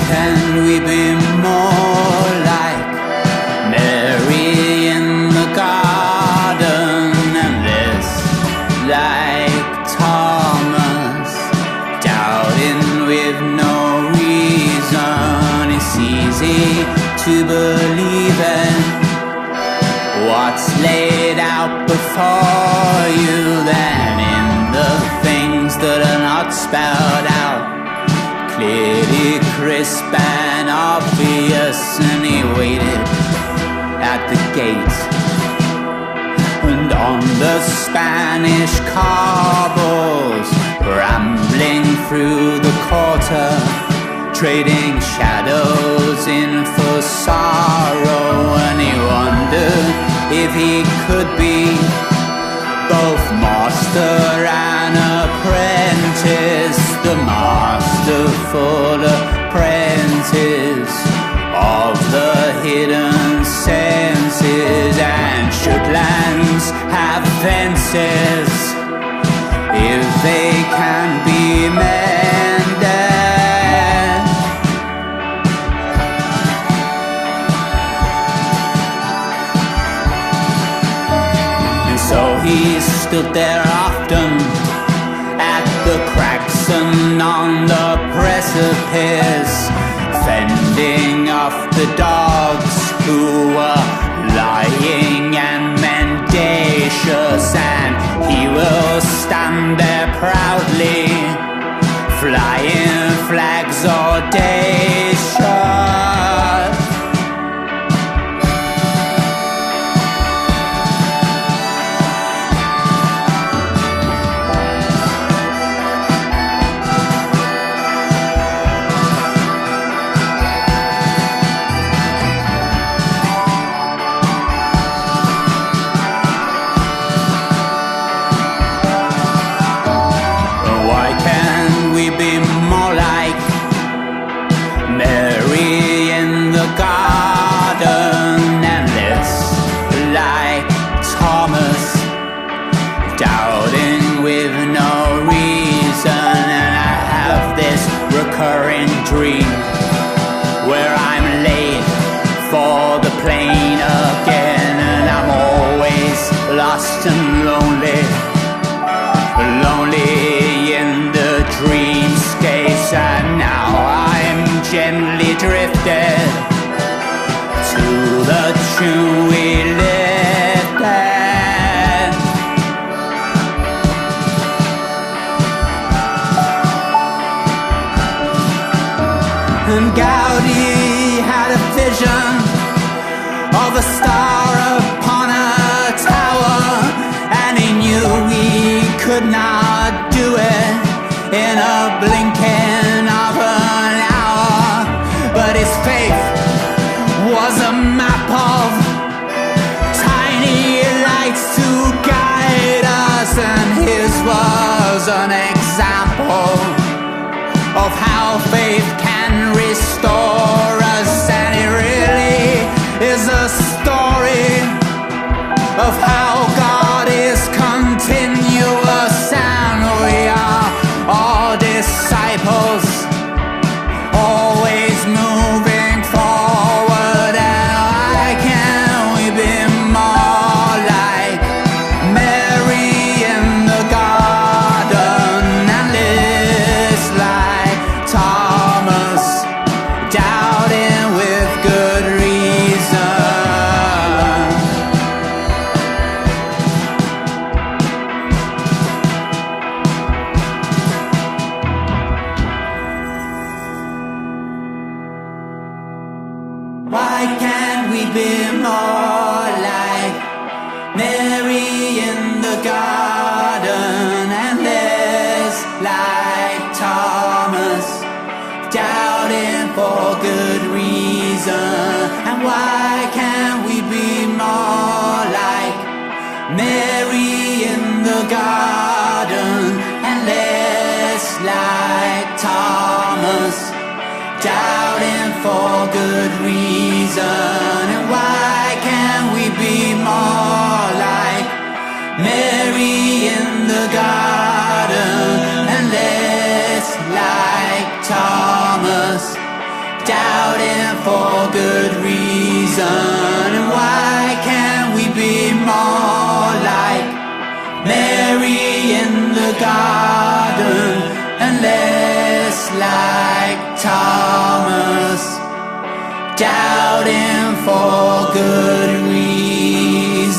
can we be more like Mary in the garden and less like Thomas, doubting with no reason? It's easy to believe in what's laid out before you than in the things that are not spelled out, clearly crisp and obvious. And he waited at the gate, and on the Spanish cobbles, rambling through the quarter, trading shadows in for sorrow. And he wondered if he could be both master and apprentice, the masterful apprentice of the hidden senses. And should lands have fences if they can be mended? So he stood there often at the cracks and on the precipice, fending off the dogs who were lying and mendacious. And he will stand there proudly, flying flags audacious. Be more like Mary in the garden and less like Thomas, doubting with no reason. And I have this recurring dream where I'm late for the plane again, and I'm always lost and lonely in the dreamscapes. And now I'm gently drifted to the tune we lifted. And Gaudi had a vision of a star upon a tower, and he knew he could not do it in a blinking of an hour. But his faith was a map of tiny lights to guide us, and his was an example of how faith can restore us. And it really is a story of how God is continuous, and we are all disciples, always moving forward. And why can't we be more like Mary in the garden and less like Thomas, doubting with good reason? Why can't we be more like Mary in the garden and less like Thomas, doubting for good reason? And why can't we be more like Mary in the garden and less like Thomas, doubting for good reason? And why can't we be more like Mary in the garden and less like Thomas, good reason. And why can't we be more like Mary in the garden and less like Thomas, doubting for good reason?